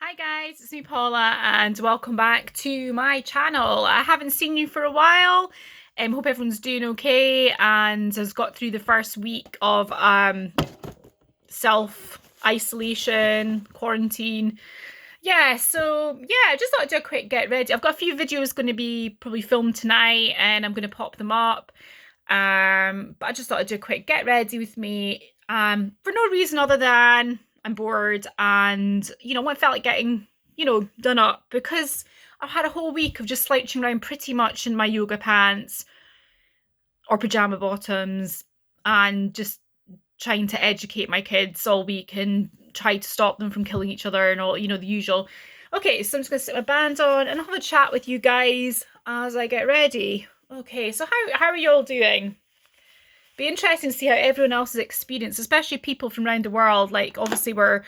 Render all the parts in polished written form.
Hi guys, it's me Paula and welcome back to my channel. I haven't seen you for a while. Hope everyone's doing okay and has got through the first week of self-isolation, quarantine. I just thought I'd do a quick get ready. I've got a few videos going to be probably filmed tonight and I'm going to pop them up. But I just thought I'd do a quick get ready with me for no reason other than I'm bored and, I felt like getting, done up because I've had a whole week of just slouching around pretty much in my yoga pants or pajama bottoms and just trying to educate my kids all week and try to stop them from killing each other and all, the usual. Okay, so I'm just going to sit my band on and have a chat with you guys as I get ready. Okay, so how are you all doing? Be interesting to see how everyone else's experience, especially people from around the world. Like obviously we're,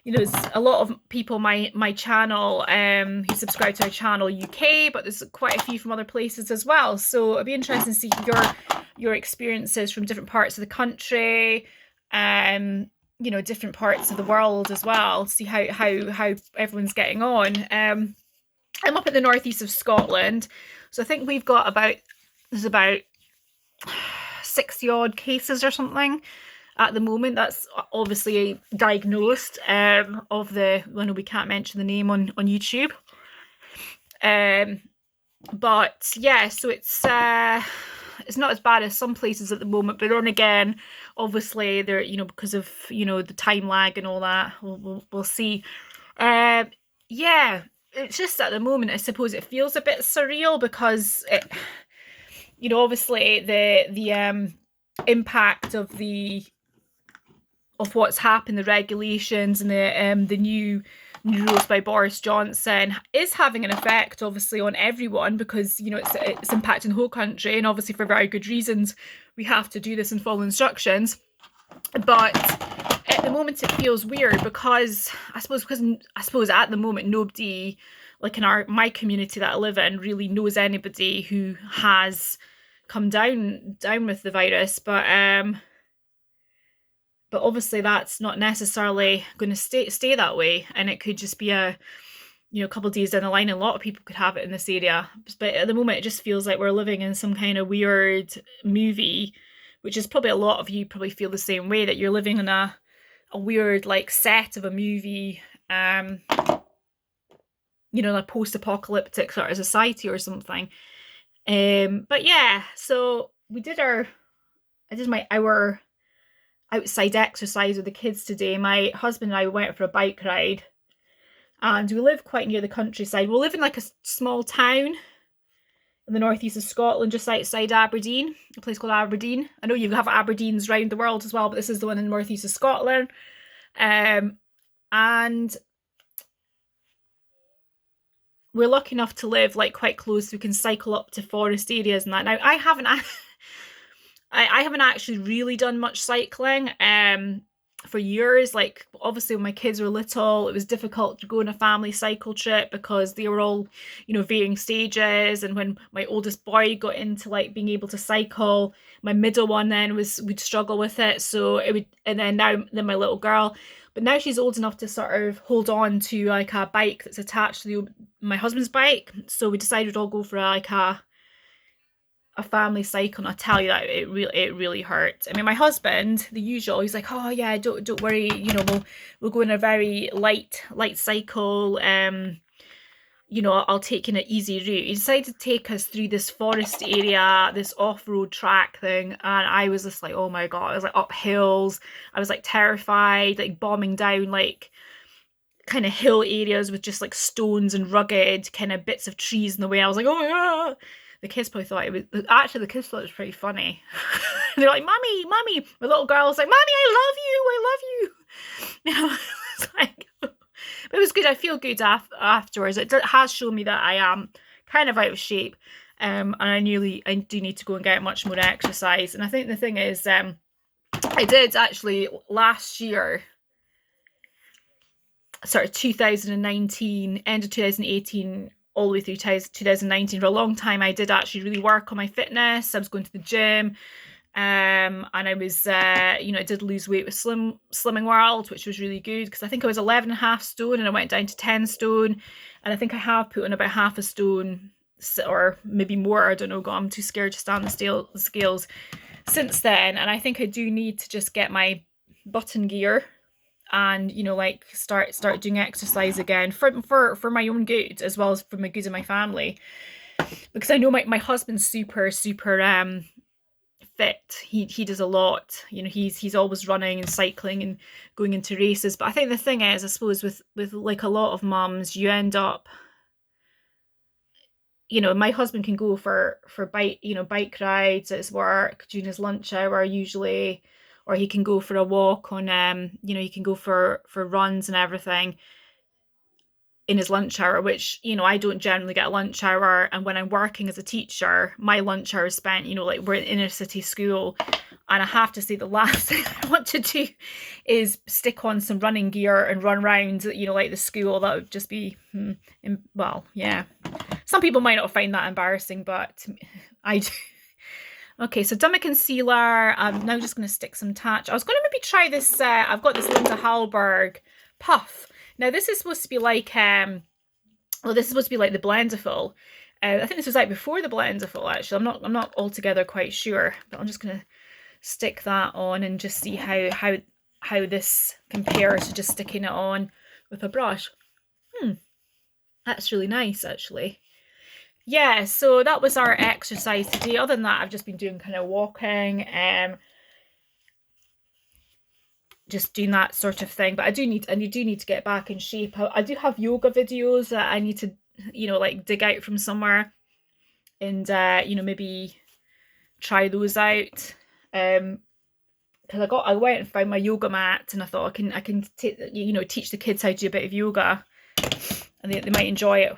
there's a lot of people my channel who subscribe to our channel UK, but there's quite a few from other places as well. So it'd be interesting to see your experiences from different parts of the country, different parts of the world as well. See how everyone's getting on. I'm up at the northeast of Scotland, so I think we've got there's about 60 odd cases or something at the moment. That's obviously diagnosed of the, I know we can't mention the name on YouTube. But yeah, so it's not as bad as some places at the moment, but then again, obviously they're, because of, the time lag and all that, we'll see. Yeah, it's just at the moment, I suppose it feels a bit surreal because it, obviously the impact of what's happened, the regulations and the new rules by Boris Johnson is having an effect obviously on everyone because it's impacting the whole country, and obviously for very good reasons we have to do this and follow instructions. But at the moment it feels weird because I suppose at the moment nobody, like in my community that I live in, really knows anybody who has come down with the virus, but obviously that's not necessarily going to stay that way, and it could just be a couple of days down the line, a lot of people could have it in this area. But at the moment it just feels like we're living in some kind of weird movie, which is probably a lot of you probably feel the same way, that you're living in a weird like set of a movie, a post-apocalyptic sort of society or something. But yeah, so I did my hour outside exercise with the kids today. My husband and I went for a bike ride, and we live quite near the countryside. We live in like a small town in the northeast of Scotland, just outside Aberdeen, a place called Aberdeen. I know you have Aberdeens around the world as well, but this is the one in the northeast of Scotland. And we're lucky enough to live like quite close. We can cycle up to forest areas and that. Now I haven't actually really done much cycling for years. Like obviously when my kids were little, it was difficult to go on a family cycle trip because they were all, varying stages. And when my oldest boy got into like being able to cycle, my middle one then would struggle with it. So it would, and then my little girl. But now she's old enough to sort of hold on to like a bike that's attached to my husband's bike. So we decided we'd all go for a family cycle, and I tell you that it really hurts. I mean, my husband, the usual, he's like, oh yeah, don't worry, we'll go in a very light cycle. I'll take in an easy route. He decided to take us through this forest area, this off-road track thing, and I was just like, oh my god, I was like up hills. I was like terrified, like bombing down like kind of hill areas with just like stones and rugged kind of bits of trees in the way. I was like, oh my god. The kids probably thought the kids thought it was pretty funny. They're like, mommy, my little girl was like, mommy, I love you. It's like, but it was good. I feel good afterwards. It has shown me that I am kind of out of shape, and I do need to go and get much more exercise. And I think the thing is, I did actually last year, sort of 2019, end of 2018, all the way through 2019. For a long time I did actually really work on my fitness. I was going to the gym, And I was, I did lose weight with Slimming World, which was really good because I think I was 11.5 stone and I went down to 10 stone. And I think I have put on about half a stone or maybe more. I don't know. God, I'm too scared to stand the scales since then. And I think I do need to just get my button gear and like start doing exercise again for my own good as well as for my good of my family, because I know my husband's super fit. He does a lot. He's always running and cycling and going into races. But I think the thing is, I suppose with like a lot of mums, you end up, my husband can go for bike rides at his work during his lunch hour usually, or he can go for a walk on he can go for runs and everything in his lunch hour, which I don't generally get a lunch hour. And when I'm working as a teacher, my lunch hour is spent, like we're in inner city school, and I have to say the last thing I want to do is stick on some running gear and run around, like the school. That would just be well, yeah, some people might not find that embarrassing, but I do. Okay, so done my concealer. I'm now just going to stick some touch. I was going to maybe try this. I've got this Linda Hallberg puff. Now this is supposed to be like, this is supposed to be like the Blendiful. I think this was like before the Blendiful actually. I'm not altogether quite sure, but I'm just going to stick that on and just see how this compares to just sticking it on with a brush. That's really nice actually. Yeah, so that was our exercise today. Other than that, I've just been doing kind of walking, just doing that sort of thing. But I do need to get back in shape. I do have yoga videos that I need to, like dig out from somewhere, and maybe try those out. Because I went and found my yoga mat, and I thought I can teach the kids how to do a bit of yoga, and they might enjoy it.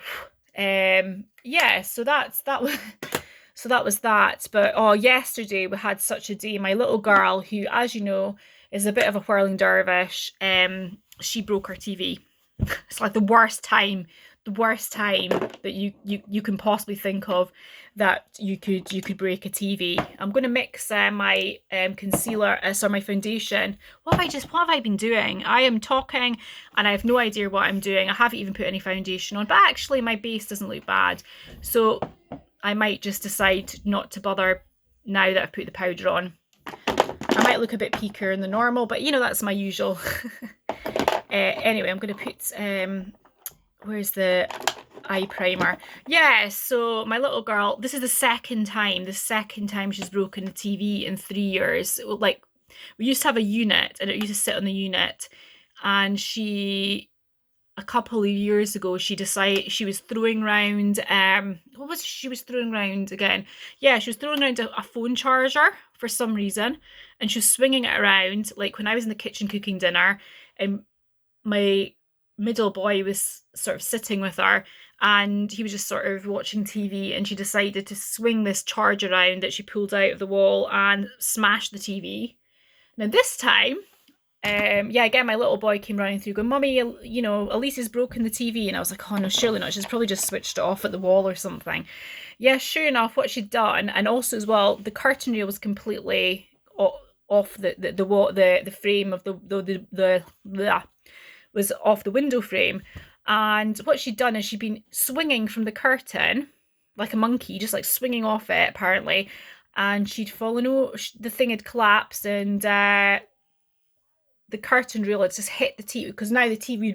Yeah, so that was that. But yesterday we had such a day. My little girl, who, as you know, is a bit of a whirling dervish, she broke her TV. It's like the worst time that you can possibly think of that you could break a TV. I'm going to mix my concealer, my foundation. What have I been doing? I am talking and I have no idea what I'm doing. I haven't even put any foundation on, but actually my base doesn't look bad. So I might just decide not to bother now that I've put the powder on. I might look a bit peakier than normal, but that's my usual. Anyway, I'm going to put, where's the eye primer? Yeah, so my little girl, this is the second time she's broken the TV in 3 years. Like, we used to have a unit and it used to sit on the unit, and a couple of years ago, she decided she was throwing around, what was she was throwing around again? Yeah, she was throwing around a phone charger for some reason, and she was swinging it around, like when I was in the kitchen cooking dinner, and my middle boy was sort of sitting with her, and he was just sort of watching TV, and she decided to swing this charger around that she pulled out of the wall and smash the TV. Now this time, again, my little boy came running through going, "Mummy, Elise has broken the TV." And I was like, "Oh no, surely not. She's probably just switched it off at the wall or something." Yeah, sure enough, what she'd done, and also as well, the curtain rail was completely off the wall, the frame of the was off the window frame. And what she'd done is she'd been swinging from the curtain like a monkey, just like swinging off it apparently, and she'd fallen over. The thing had collapsed, and the curtain rail had just hit the TV, because now the TV,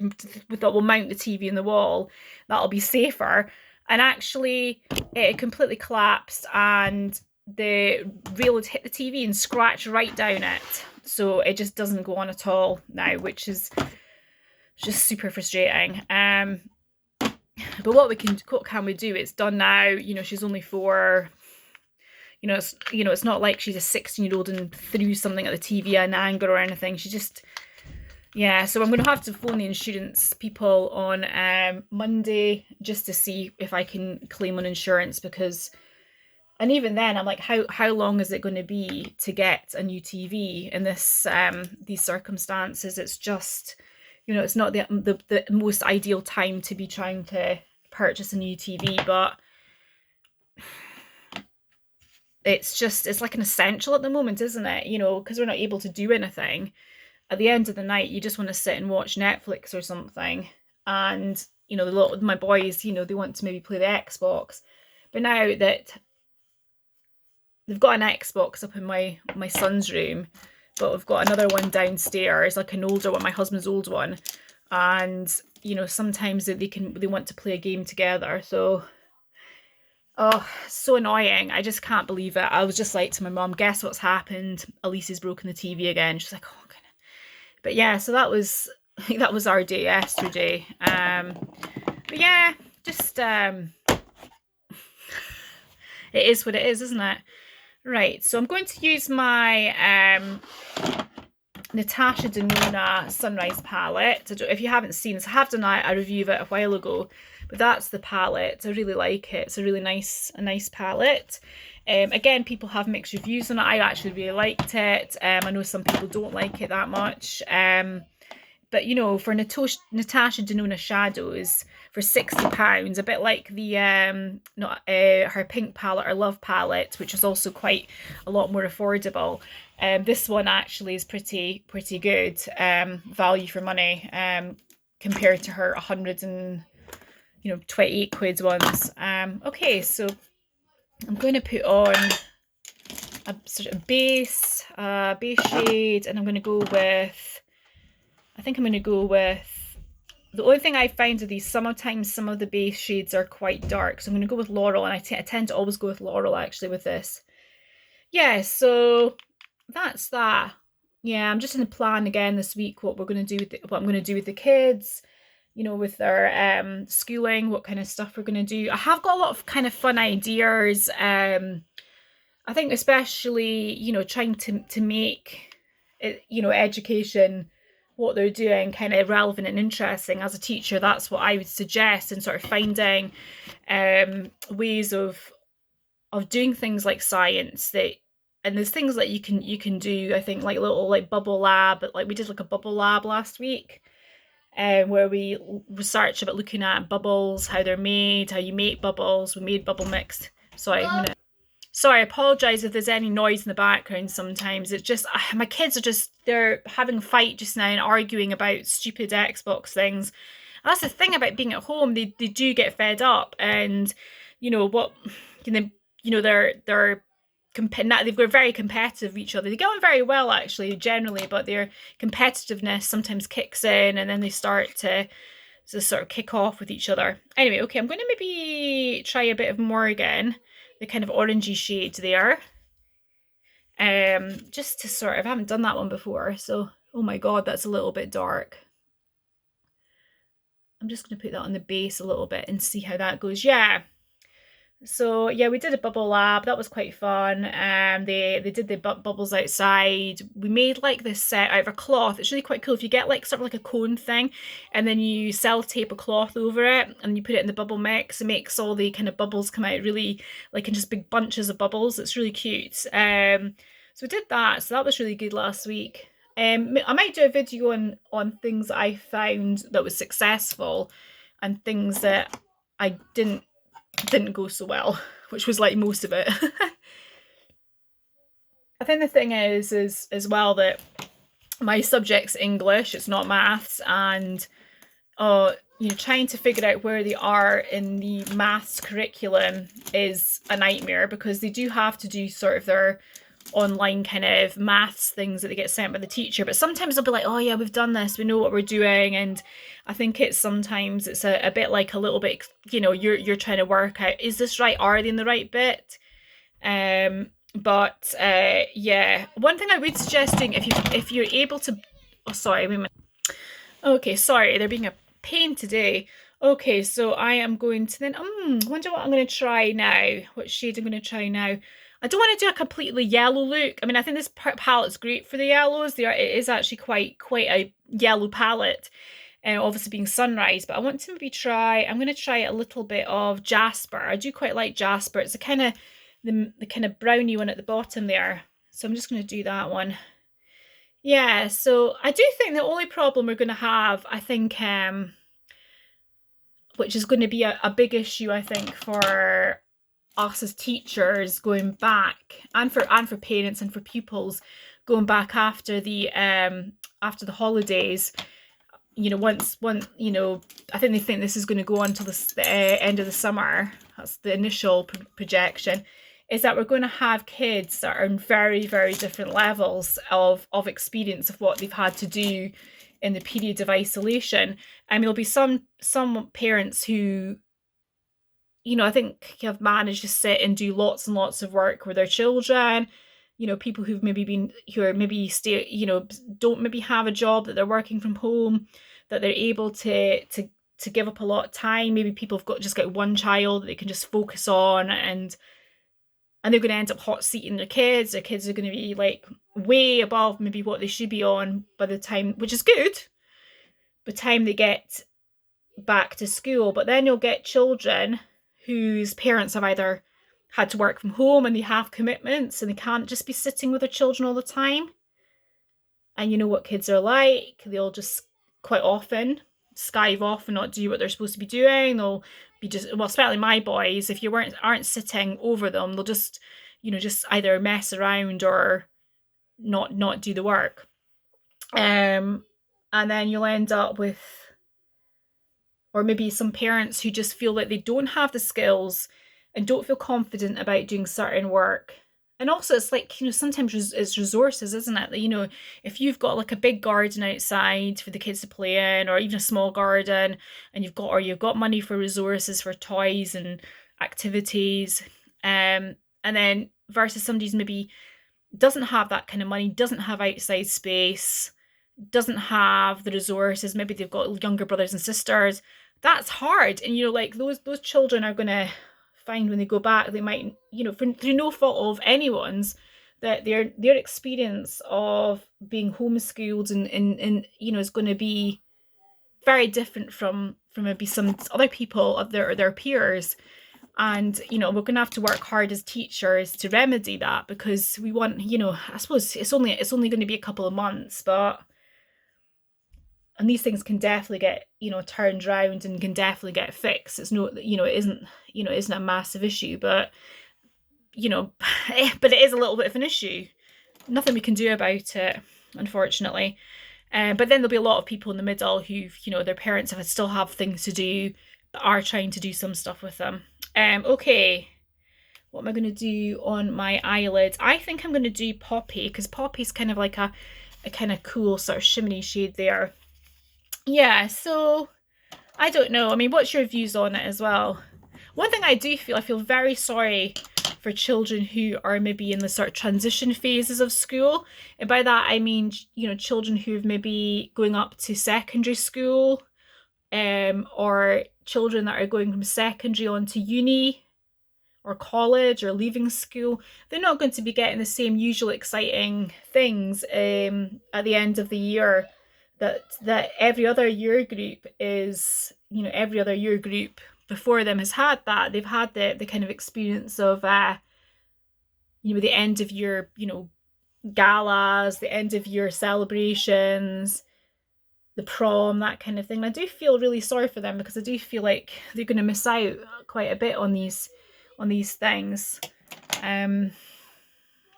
we thought we'll mount the TV in the wall, that'll be safer. And actually it completely collapsed, and the rail had hit the TV and scratched right down it. So it just doesn't go on at all now, which is just super frustrating. But what can we do? It's done now. She's only 4. It's not like she's a 16-year-old and threw something at the TV in anger or anything. She just, yeah. So I'm going to have to phone the insurance people on Monday just to see if I can claim on insurance, because, and even then, I'm like, how long is it going to be to get a new TV in these circumstances? It's just, it's not the most ideal time to be trying to purchase a new TV, but it's like an essential at the moment, isn't it? You know, because we're not able to do anything. At the end of the night, you just want to sit and watch Netflix or something. And, you know, my boys, you know, they want to maybe play the Xbox. But now that they've got an Xbox up in my son's room, but we've got another one downstairs, like an older one, my husband's old one. And, you know, sometimes they want to play a game together. So, oh, so annoying. I just can't believe it. I was just like to my mum, guess what's happened? Elise has broken the TV again. She's like, oh, God. But yeah, so that was that was our day yesterday. But yeah, just it is what it is, isn't it? Right, so I'm going to use my Natasha Denona Sunrise palette. If you haven't seen this, I have done a review of it a while ago, but that's the palette. I really like it. It's a really nice palette. Again, people have mixed reviews on it. I actually really liked it. I know some people don't like it that much. But you know, for Natasha Denona shadows for £60, a bit like the her pink palette or love palette, which is also quite a lot more affordable. This one actually is pretty good value for money compared to her 128 quid ones. Okay, so I'm going to put on a sort of base shade, and I'm going to go with, I think I'm going to go with, the only thing I find with these, sometimes some of the base shades are quite dark, so I'm going to go with Laurel, and I tend to always go with Laurel actually with this. Yeah, so that's that. Yeah, I'm just in the plan again this week what I'm going to do with the kids, you know, with their schooling, what kind of stuff we're going to do. I have got a lot of kind of fun ideas. I think especially, you know, trying to make it, you know, education, what they're doing, kind of relevant and interesting. As a teacher, that's what I would suggest, and sort of finding ways of doing things like science that, and there's things that you can do, I think, like little like bubble lab, like we did like a bubble lab last week, where we researched about looking at bubbles, how they're made, how you make bubbles. We made bubble mix. Sorry, I apologise if there's any noise in the background sometimes. It's just, my kids they're having a fight just now and arguing about stupid Xbox things. And that's the thing about being at home. They do get fed up, and, you know, they're very competitive with each other. They get on very well, actually, generally, but their competitiveness sometimes kicks in, and then they start to sort of kick off with each other. Anyway, okay, I'm going to maybe try a bit of Morgan, the kind of orangey shade there. Just to sort of, I haven't done that one before, so, oh my God, that's a little bit dark. I'm just going to put that on the base a little bit and see how that goes. Yeah. So yeah, we did a bubble lab. That was quite fun. They did the bubbles outside. We made like this set out of a cloth. It's really quite cool. If you get like sort of like a cone thing, and then you sellotape a cloth over it, and you put it in the bubble mix, it makes all the kind of bubbles come out really like in just big bunches of bubbles. It's really cute. So we did that. So that was really good last week. I might do a video on things that I found that was successful, and things that I didn't go so well, which was like most of it. I think the thing is as well that my subject's English, it's not maths, and you know, trying to figure out where they are in the maths curriculum is a nightmare, because they do have to do sort of their online kind of maths things that they get sent by the teacher, but sometimes they'll be like, oh yeah, we've done this, we know what we're doing. And I think sometimes it's a bit like a little bit, you know, you're trying to work out, is this right, are they in the right bit? But yeah, one thing I would suggest if you're able to, oh sorry, wait a minute. Okay, sorry, they're being a pain today. Okay, so I am going to then wonder what I'm going to try now, what shade I'm going to try now. I don't want to do a completely yellow look. I mean, I think this palette's great for the yellows. It is actually quite a yellow palette, obviously being sunrise. But I want to maybe I'm going to try a little bit of Jasper. I do quite like Jasper. It's the kind of brownie one at the bottom there. So I'm just going to do that one. Yeah, so I do think the only problem we're going to have, I think, which is going to be a big issue, I think, for us as teachers going back, and for parents and for pupils going back after the holidays, I think they think this is going to go on till the end of the summer. That's the initial projection. Is that we're going to have kids that are in very, very different levels of experience of what they've had to do in the period of isolation. I mean, there'll be some parents who, I think have managed to sit and do lots and lots of work with their children. People who are maybe don't maybe have a job, that they're working from home, that they're able to give up a lot of time. Maybe people have just got one child that they can just focus on, and they're going to end up hot seating their kids. Their kids are going to be like way above maybe what they should be on by the time, which is good, by the time they get back to school. But then you'll get children whose parents have either had to work from home and they have commitments and they can't just be sitting with their children all the time. And you know what kids are like. They'll just quite often skive off and not do what they're supposed to be doing. They'll be especially my boys, if you aren't sitting over them, they'll just either mess around or not do the work. And then you'll end up with, or maybe some parents who just feel like they don't have the skills and don't feel confident about doing certain work. And also it's like, sometimes it's resources, isn't it? That, if you've got like a big garden outside for the kids to play in, or even a small garden, and you've got money for resources, for toys and activities, and then versus somebody's maybe doesn't have that kind of money, doesn't have outside space, doesn't have the resources, maybe they've got younger brothers and sisters, that's hard. And like those children are going to find when they go back, they might, through no fault of anyone's, that their experience of being homeschooled and is going to be very different from maybe some other people of their peers. And we're going to have to work hard as teachers to remedy that, because we want, I suppose it's only going to be a couple of months, and these things can definitely get turned around and can definitely get fixed. It's not, it isn't a massive issue, but but it is a little bit of an issue. Nothing we can do about it, unfortunately. But then there'll be a lot of people in the middle who their parents still have things to do, but are trying to do some stuff with them. Okay, what am I going to do on my eyelids? I think I'm going to do Poppy, because Poppy's kind of like a kind of cool sort of shimmery shade there. Yeah, so I don't know. I mean, what's your views on it as well? One thing I feel very sorry for children who are maybe in the sort of transition phases of school. And by that, I mean, children who've maybe going up to secondary school, or children that are going from secondary on to uni or college or leaving school. They're not going to be getting the same usual exciting things at the end of the year that every other year group is, every other year group before them has had. That they've had the kind of experience of the end of year galas, the end of year celebrations, the prom, that kind of thing. And I do feel really sorry for them, because I do feel like they're going to miss out quite a bit on these things. But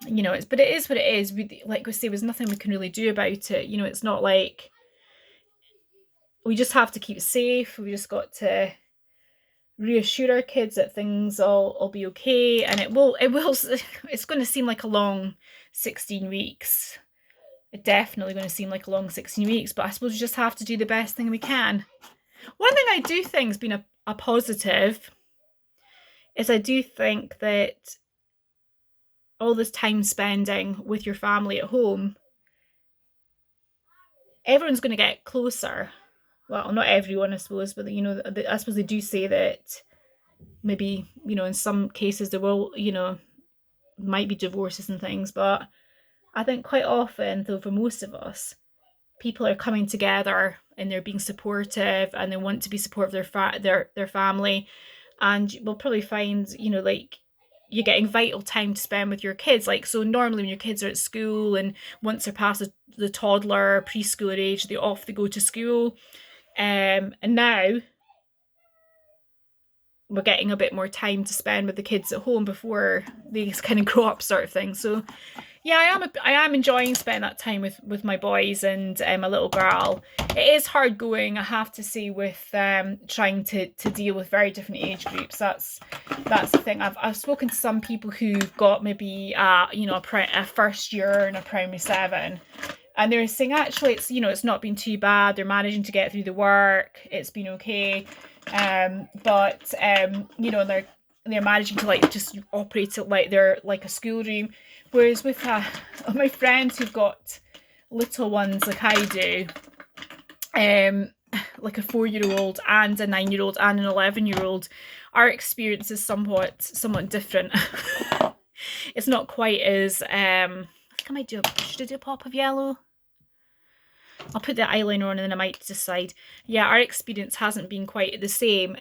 it is what it is. Like we say, there's nothing we can really do about it. It's not like we just have to keep it safe. We just got to reassure our kids that things will be okay, and it will it's going to seem like a long 16 weeks. It's definitely going to seem like a long 16 weeks, but I suppose we just have to do the best thing we can. One thing I do think has been a positive is I do think that all this time spending with your family at home, everyone's going to get closer. Well, not everyone, I suppose, but I suppose they do say that maybe, in some cases there will, might be divorces and things, but I think quite often, though, for most of us, people are coming together and they're being supportive and they want to be supportive of their family. And we'll probably find, like, you're getting vital time to spend with your kids. Like, so normally when your kids are at school and once they're past the toddler, preschooler age, they go to school. And now we're getting a bit more time to spend with the kids at home before they kind of grow up, sort of thing. So yeah, I am enjoying spending that time with my boys and my little girl. It is hard going, I have to say, with trying to deal with very different age groups. That's the thing. I've spoken to some people who've got maybe you know, a first year and a primary 7, and they're saying actually it's, you know, it's not been too bad. They're managing to get through the work. It's been okay, but you know, they're managing to like just operate it like they're like a schoolroom. Whereas with my friends who've got little ones like I do, like a 4-year-old and a 9-year-old and an 11-year-old, our experience is somewhat different. It's not quite as I think I might should I do a pop of yellow? I'll put the eyeliner on and then I might decide. Yeah, our experience hasn't been quite the same.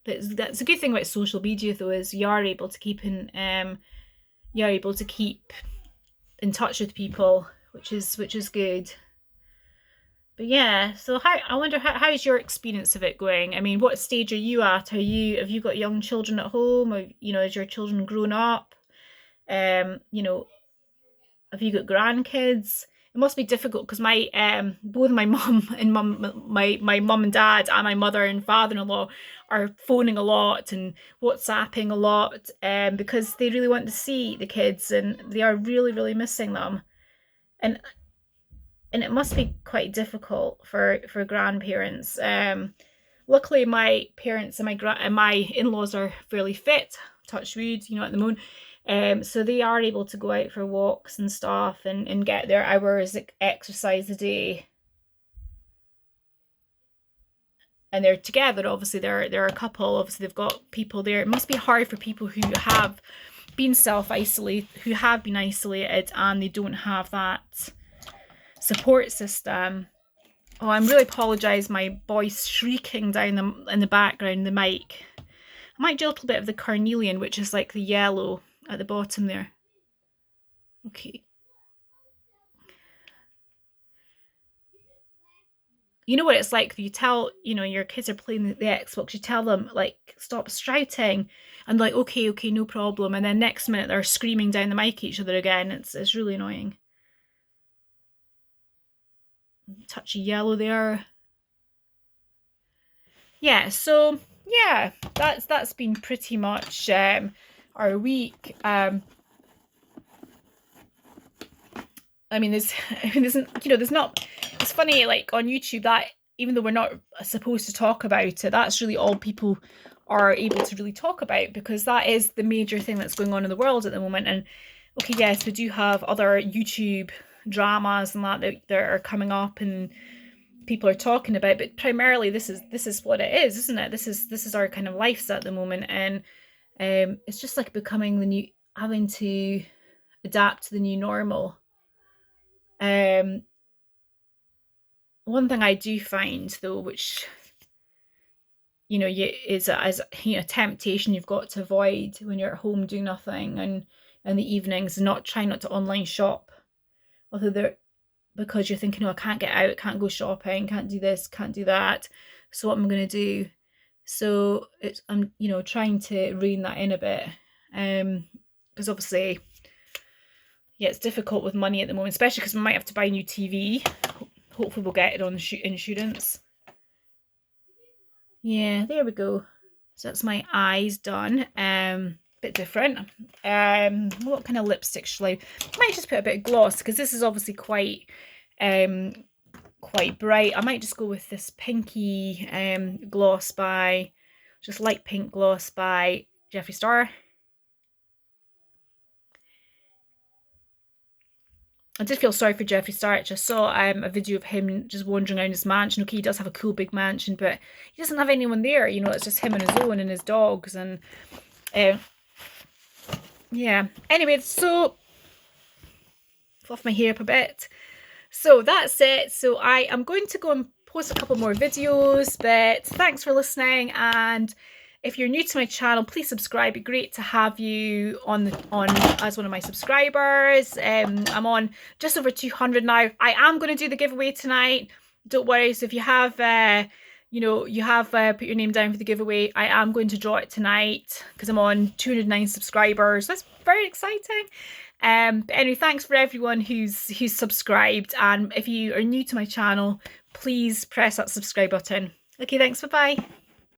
That's a good thing about social media though, is you are able to keep in touch with people, which is good. But yeah, so I wonder how's your experience of it going? I mean, what stage are you at? Have you got young children at home? Or, you know, has your children grown up? You know, have you got grandkids? It must be difficult because my both my mum and my mum and dad and my mother and father-in-law are phoning a lot and WhatsApping a lot, because they really want to see the kids and they are really, really missing them. And it must be quite difficult for grandparents. Luckily my parents and my in-laws are fairly fit, touch wood, you know, at the moment. So they are able to go out for walks and stuff and get their hours exercise a day. And they're together, obviously they're a couple, obviously they've got people there. It must be hard for people who have been isolated and they don't have that support system. Oh, I'm really apologise, my voice shrieking down in the background, the mic. I might do a little bit of the carnelian, which is like the yellow at the bottom there. Okay. You know what it's like, you tell, you know, your kids are playing the Xbox, you tell them like stop shouting and like okay, no problem, and then next minute they're screaming down the mic at each other again. It's really annoying. Touch of yellow there. Yeah, so yeah, that's been pretty much our week. I mean, there's you know, there's not. It's funny, like on YouTube, that even though we're not supposed to talk about it, that's really all people are able to really talk about, because that is the major thing that's going on in the world at the moment. And okay, yes, we do have other YouTube dramas and that are coming up and people are talking about, but primarily this is what it is, isn't it? This is our kind of lives at the moment, and it's just like becoming the new, having to adapt to the new normal. One thing I do find though, which you know, is as you know, temptation you've got to avoid when you're at home doing nothing and in the evenings, and try not to online shop. Although because you're thinking, oh, I can't get out, can't go shopping, can't do this, can't do that. So what am I going to do? So I'm you know, trying to rein that in a bit, because obviously, yeah, it's difficult with money at the moment, especially because we might have to buy a new TV. Hopefully we'll get it on insurance. Yeah, there we go. So that's my eyes done. Bit different. What kind of lipstick shall I might just put a bit of gloss, because this is obviously quite bright. I might just go with this pinky gloss by, just light pink gloss by Jeffree Star. I did feel sorry for Jeffree Star. I just saw a video of him just wandering around his mansion. Okay, he does have a cool big mansion, but he doesn't have anyone there. You know, it's just him on his own and his dogs. And yeah. Anyway, so fluff my hair up a bit. So that's it. So I am going to go and post a couple more videos. But thanks for listening, and if you're new to my channel, please subscribe. It'd be great to have you on as one of my subscribers. I'm on just over 200 now. I am going to do the giveaway tonight. don't worry. So if you have, you have put your name down for the giveaway, I am going to draw it tonight because I'm on 209 subscribers. That's very exciting. But anyway, thanks for everyone who's subscribed, and if you are new to my channel, please press that subscribe button. Okay, thanks. Bye bye.